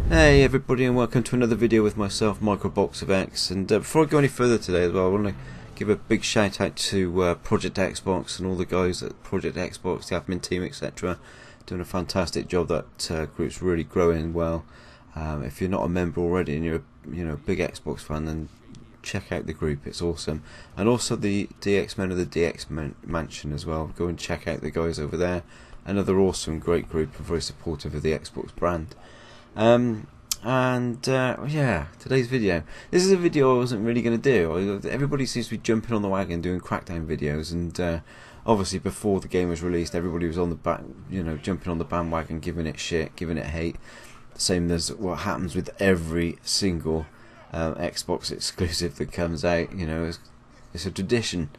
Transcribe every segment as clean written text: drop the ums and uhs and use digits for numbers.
Hey everybody, and welcome to another video with myself, Microbox of X. And before I go any further today as well, I want to give a big shout out to Project Xbox and all the guys at Project Xbox, the admin team, etc. Doing a fantastic job. That group's really growing well. If you're not a member already and you're a big Xbox fan, then check out the group, it's awesome. And also the DX Men of the DX Mansion as well. Go and check out the guys over there. Another awesome, great group and very supportive of the Xbox brand. Yeah, today's video. This is a video I wasn't really going to do. Everybody seems to be jumping on the wagon doing Crackdown videos, and obviously before the game was released, everybody was on the back, jumping on the bandwagon, giving it shit, giving it hate. Same as what happens with every single Xbox exclusive that comes out. It's a tradition.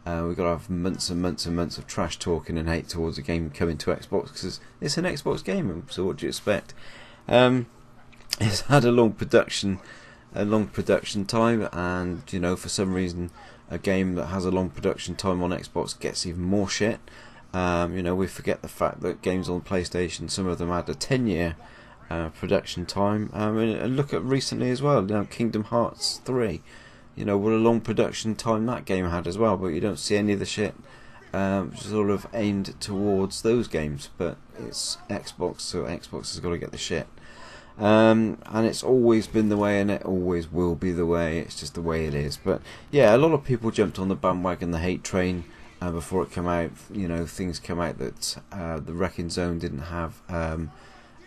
We've got to have months and months and months of trash talking and hate towards a game coming to Xbox because it's an Xbox game. So what do you expect? It's had a long production time, and for some reason a game that has a long production time on Xbox gets even more shit. We forget the fact that games on PlayStation, some of them had a 10-year production time. And look at recently as well, Kingdom Hearts 3. What a long production time that game had as well, but you don't see any of the shit sort of aimed towards those games. But it's Xbox, so Xbox has got to get the shit. And it's always been the way, and it always will be the way. It's just the way it is. But yeah, a lot of people jumped on the bandwagon, the hate train, before it came out. Things come out that the Wrecking Zone didn't have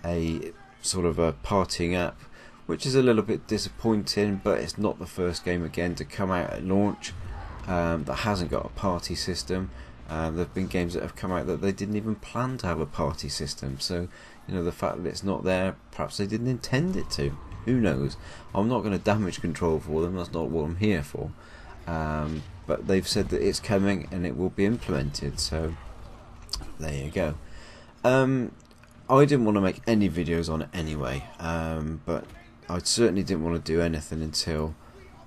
a sort of a partying app, which is a little bit disappointing. But it's not the first game again to come out at launch that hasn't got a party system. There have been games that have come out that they didn't even plan to have a party system. So the fact that it's not there, perhaps they didn't intend it to. Who knows? I'm not going to damage control for them. That's not what I'm here for. But they've said that it's coming and it will be implemented. So there you go. I didn't want to make any videos on it anyway. But I certainly didn't want to do anything until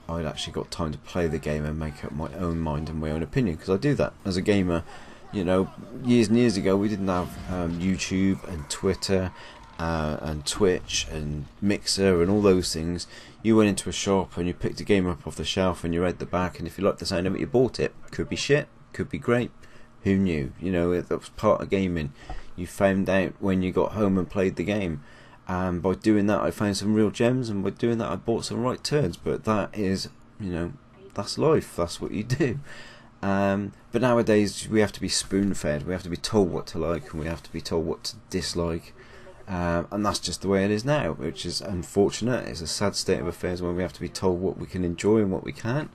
I'd actually got time to play the game and make up my own mind and my own opinion, because I do that as a gamer. Years and years ago we didn't have YouTube and Twitter and Twitch and Mixer and all those things. You went into a shop and you picked a game up off the shelf and you read the back, and if you liked the sound of it, you bought it. Could be shit, could be great. Who knew? That was part of gaming. You found out when you got home and played the game. And by doing that I found some real gems, and by doing that I bought some right turds. But that is, that's life, that's what you do. But nowadays we have to be spoon-fed. We have to be told what to like, and we have to be told what to dislike. And that's just the way it is now, which is unfortunate. It's a sad state of affairs when we have to be told what we can enjoy and what we can't.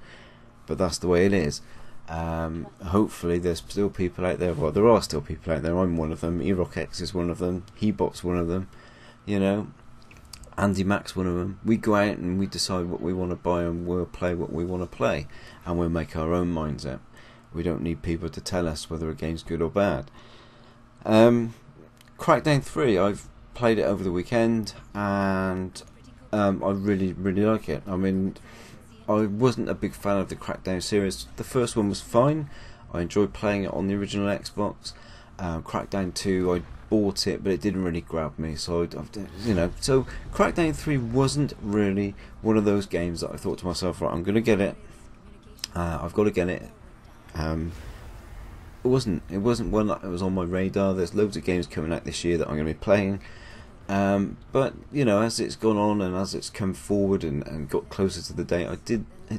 But that's the way it is. Hopefully there's still people out there. Well, there are still people out there. I'm one of them. ErockX is one of them. Hebot's one of them. Andy Mack's one of them. We go out and we decide what we want to buy, and we'll play what we want to play, and we'll make our own minds up. We don't need people to tell us whether a game's good or bad. Crackdown 3, I've played it over the weekend, and I really, really like it. I mean, I wasn't a big fan of the Crackdown series. The first one was fine. I enjoyed playing it on the original Xbox. Crackdown 2, I bought it, but it didn't really grab me. So so Crackdown 3 wasn't really one of those games that I thought to myself, right, I'm going to get it. I've got to get it. It wasn't one that was on my radar. There's loads of games coming out this year that I'm going to be playing. But as it's gone on and as it's come forward and got closer to the date, it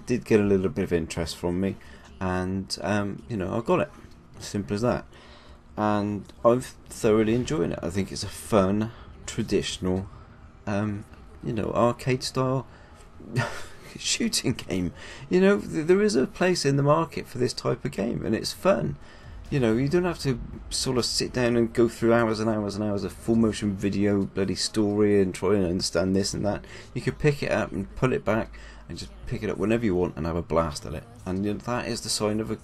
did get a little bit of interest from me, and I got it. Simple as that. And I'm thoroughly enjoying it. I think it's a fun, traditional, arcade style shooting game. There is a place in the market for this type of game, and it's fun. You don't have to sort of sit down and go through hours and hours and hours of full motion video bloody story and try and understand this and that. You could pick it up and pull it back and just pick it up whenever you want and have a blast at it. And that is the sign of a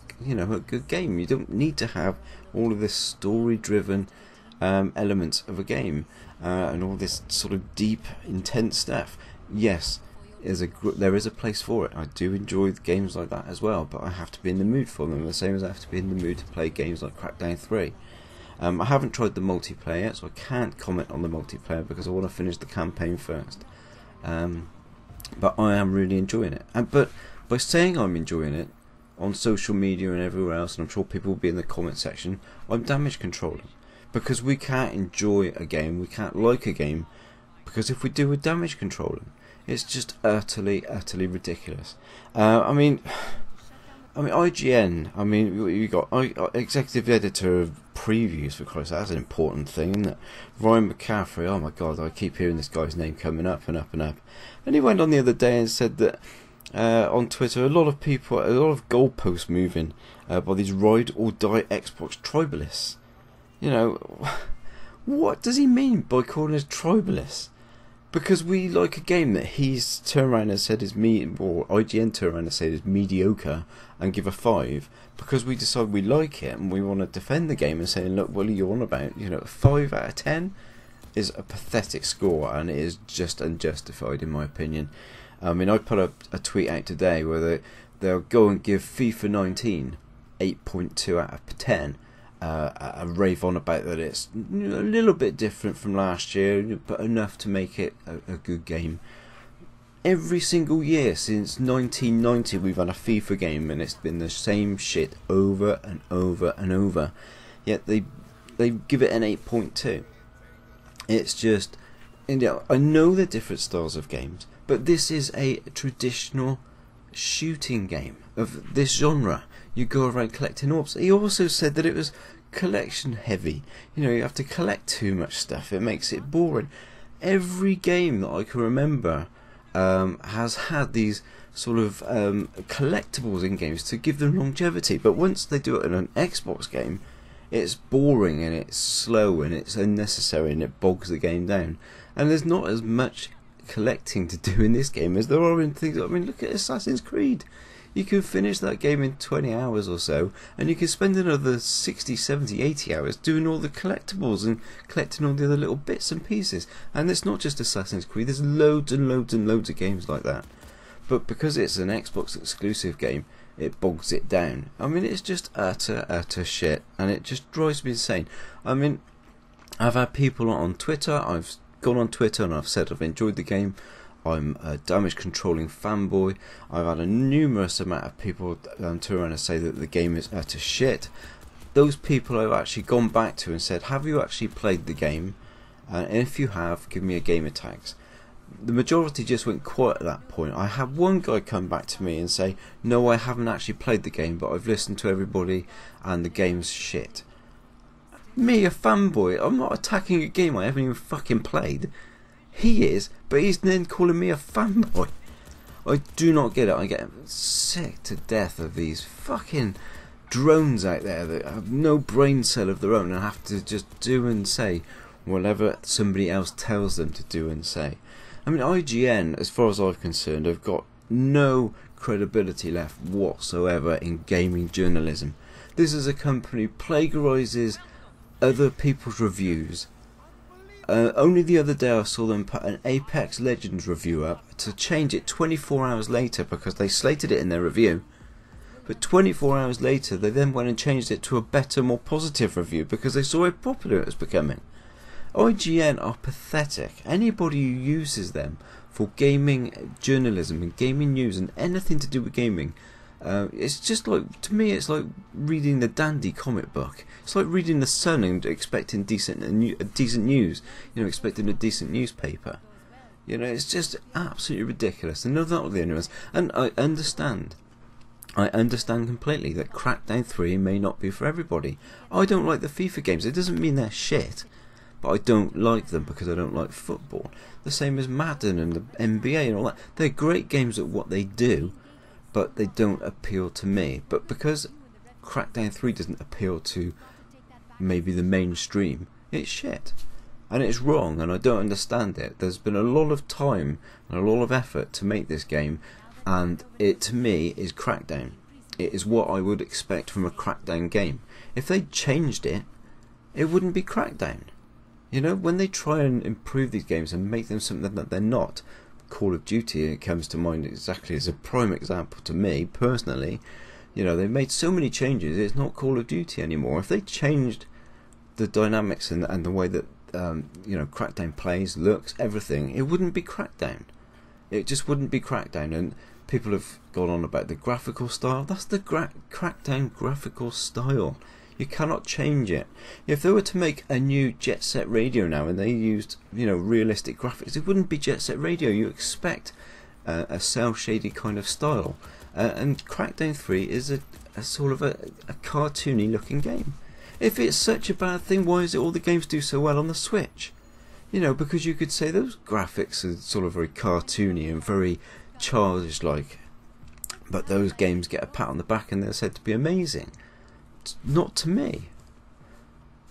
good game. You don't need to have all of this story driven elements of a game and all this sort of deep, intense stuff. Yes, there is a place for it. I do enjoy games like that as well, but I have to be in the mood for them, the same as I have to be in the mood to play games like Crackdown 3. I haven't tried the multiplayer yet, so I can't comment on the multiplayer because I want to finish the campaign first. But I am really enjoying it. But by saying I'm enjoying it on social media and everywhere else, and I'm sure people will be in the comment section, I'm damage controlling. Because we can't enjoy a game, we can't like a game, because if we do, we're damage controlling. It's just utterly ridiculous. I mean, IGN. I mean, you got executive editor of previews, for Christ. That's an important thing, isn't it? Ryan McCaffrey. Oh my God, I keep hearing this guy's name coming up and up and up. And he went on the other day and said that on Twitter, a lot of goalposts moving by these ride or die Xbox tribalists. You know, what does he mean by calling us tribalists? Because we like a game that he's turned around and said is or IGN turned around and said is mediocre and give a 5, because we decide we like it and we want to defend the game and saying, look, what are you on about? You know, 5 out of 10 is a pathetic score, and it is just unjustified in my opinion. I mean, I put a tweet out today where they'll go and give FIFA 19 8.2 out of 10. A rave on about that it's a little bit different from last year, but enough to make it a good game. Every single year since 1990 we've had a FIFA game, and it's been the same shit over and over and over. Yet they give it an 8.2. It's just, you know, I know they're different styles of games, but this is a traditional shooting game of this genre. You go around collecting orbs. He also said that it was collection heavy. You know, you have to collect too much stuff. It makes it boring. Every game that I can remember has had these sort of collectibles in games to give them longevity. But once they do it in an Xbox game, it's boring and it's slow and it's unnecessary and it bogs the game down. And there's not as much collecting to do in this game as there are in things. I mean, look at Assassin's Creed. You can finish that game in 20 hours or so, and you can spend another 60, 70, 80 hours doing all the collectibles and collecting all the other little bits and pieces. And it's not just Assassin's Creed, there's loads and loads and loads of games like that. But because it's an Xbox exclusive game, it bogs it down. I mean, it's just utter shit, and it just drives me insane. I mean, I've had people on Twitter, I've gone on Twitter and I've said I've enjoyed the game. I'm a damage controlling fanboy. I've had a numerous amount of people turn around and say that the game is utter shit. Those people I've actually gone back to and said, have you actually played the game? And if you have, give me a gamer tags. The majority just went quiet at that point. I had one guy come back to me and say, no, I haven't actually played the game, but I've listened to everybody and the game's shit. Me, a fanboy, I'm not attacking a game I haven't even fucking played. He is, but he's then calling me a fanboy. I do not get it. I get sick to death of these fucking drones out there that have no brain cell of their own and have to just do and say whatever somebody else tells them to do and say. I mean, IGN, as far as I'm concerned, have got no credibility left whatsoever in gaming journalism. This is a company who plagiarises other people's reviews. Only the other day I saw them put an Apex Legends review up to change it 24 hours later because they slated it in their review. But 24 hours later they then went and changed it to a better, more positive review because they saw how popular it was becoming. IGN are pathetic. Anybody who uses them for gaming journalism and gaming news and anything to do with gaming, it's just like, to me it's like reading the Dandy comic book. It's like reading The Sun and expecting decent news, you know, expecting a decent newspaper. You know, it's just absolutely ridiculous. And they're not the only ones. And I understand completely that Crackdown 3 may not be for everybody. I don't like the FIFA games. It doesn't mean they're shit, but I don't like them because I don't like football. The same as Madden and the NBA and all that. They're great games at what they do, but they don't appeal to me. But because Crackdown 3 doesn't appeal to maybe the mainstream, it's shit. And it's wrong, and I don't understand it. There's been a lot of time and a lot of effort to make this game, and it, to me, is Crackdown. It is what I would expect from a Crackdown game. If they changed it, it wouldn't be Crackdown. You know, when they try and improve these games and make them something that they're not, Call of Duty, it comes to mind exactly as a prime example to me personally. You know, they've made so many changes, it's not Call of Duty anymore. If they changed the dynamics and the way that you know, Crackdown plays, looks, everything, it wouldn't be Crackdown. It just wouldn't be Crackdown. And people have gone on about the graphical style. That's the Crackdown graphical style. You cannot change it. If they were to make a new Jet Set Radio now and they used, you know, realistic graphics, it wouldn't be Jet Set Radio. You expect a cel shaded kind of style. And Crackdown 3 is a sort of a cartoony looking game. If it's such a bad thing, why is it all the games do so well on the Switch? You know, because you could say those graphics are sort of very cartoony and very childish-like, but those games get a pat on the back and they're said to be amazing. Not to me.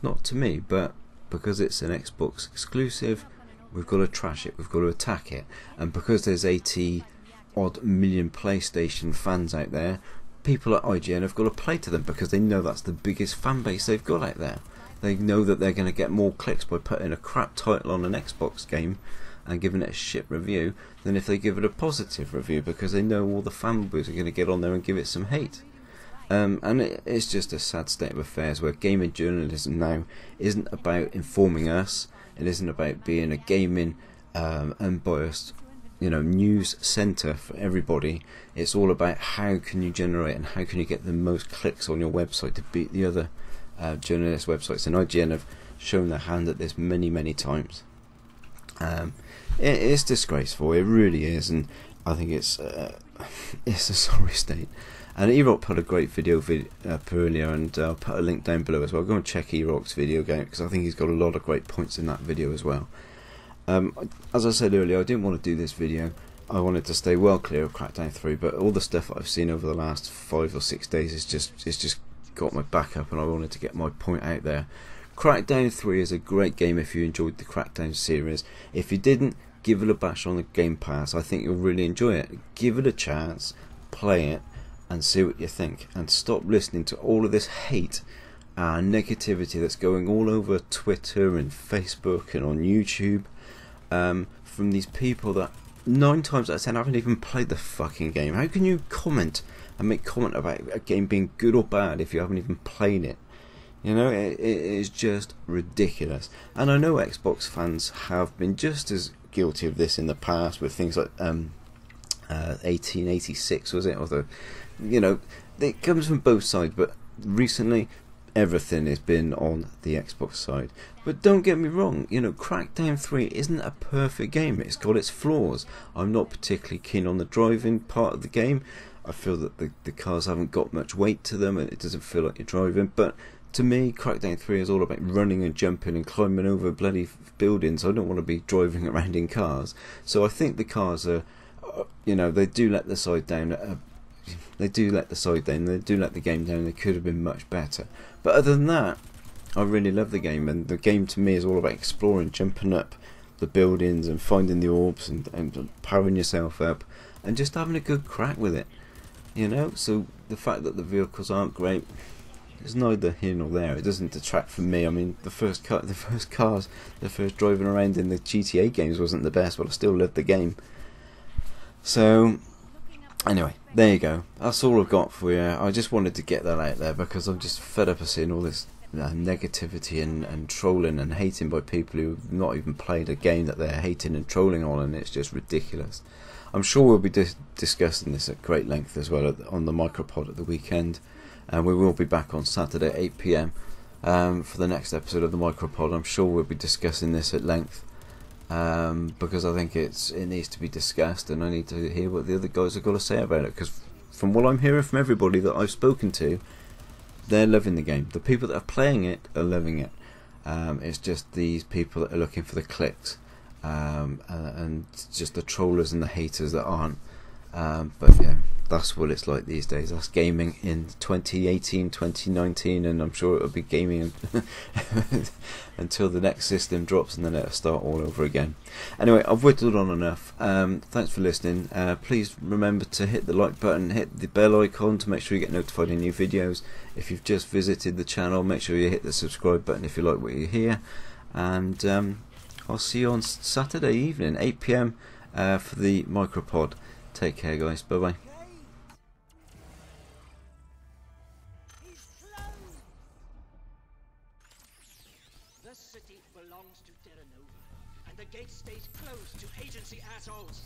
Not to me, but because it's an Xbox exclusive, we've got to trash it, we've got to attack it. And because there's 80-odd million PlayStation fans out there, people at IGN have got to play to them because they know that's the biggest fan base they've got out there. They know that they're going to get more clicks by putting a crap title on an Xbox game and giving it a shit review than if they give it a positive review, because they know all the fanboys are going to get on there and give it some hate. And it's just a sad state of affairs where gaming journalism now isn't about informing us. It isn't about being a gaming unbiased, you know, news centre for everybody. It's all about how can you generate and how can you get the most clicks on your website to beat the other journalist websites. And IGN have shown their hand at this many times. It's disgraceful, it really is, and I think it's a sorry state. And Erock put a great video up earlier, and I'll put a link down below as well. Go and check Erock's video game, because I think he's got a lot of great points in that video as well. As I said earlier, I didn't want to do this video. I wanted to stay well clear of Crackdown 3, but all the stuff that I've seen over the last 5 or 6 days is just got my back up, and I wanted to get my point out there. Crackdown 3 is a great game if you enjoyed the Crackdown series. If you didn't, give it a bash on the Game Pass. I think you'll really enjoy it. Give it a chance, play it, and see what you think. And stop listening to all of this hate and negativity that's going all over Twitter and Facebook and on YouTube from these people that 9 times out of 10 haven't even played the fucking game. How can you comment and make comment about a game being good or bad if you haven't even played it? You know, it is just ridiculous. And I know Xbox fans have been just as guilty of this in the past with things like 1886, was it? Or the, you know, it comes from both sides, but recently everything has been on the Xbox side. But don't get me wrong, you know, Crackdown 3 isn't a perfect game. It's got its flaws. I'm not particularly keen on the driving part of the game. I feel that the cars haven't got much weight to them and it doesn't feel like you're driving. But to me, Crackdown 3 is all about running and jumping and climbing over bloody buildings. I don't want to be driving around in cars. So I think the cars are, you know, they do let the side down. They do let the game down. They could have been much better. But other than that, I really love the game. And the game to me is all about exploring, jumping up the buildings and finding the orbs and powering yourself up and just having a good crack with it. You know, so the fact that the vehicles aren't great, it's neither here nor there. It doesn't detract from me. I mean, the first driving around in the GTA games wasn't the best, but I still loved the game. So, anyway, there you go. That's all I've got for you. I just wanted to get that out there because I'm just fed up of seeing all this negativity and trolling and hating by people who've not even played a game that they're hating and trolling on, and it's just ridiculous. I'm sure we'll be discussing this at great length as well on the micropod at the weekend. And we will be back on Saturday at 8 PM for the next episode of the micropod. I'm sure we'll be discussing this at length because I think it needs to be discussed, and I need to hear what the other guys have got to say about it. Because from what I'm hearing from everybody that I've spoken to, they're loving the game. The people that are playing it are loving it. It's just these people that are looking for the clicks and just the trollers and the haters that aren't. But yeah, that's what it's like these days. That's gaming in 2018, 2019, and I'm sure it'll be gaming until the next system drops, and then it'll start all over again. Anyway, I've whittled on enough. Thanks for listening. Please remember to hit the like button, hit the bell icon to make sure you get notified of new videos. If you've just visited the channel, make sure you hit the subscribe button if you like what you hear. And I'll see you on Saturday evening, 8 PM for the micropod. Take care, guys. Bye bye. The city belongs to Terra Nova, and the gate stays closed to agency assholes.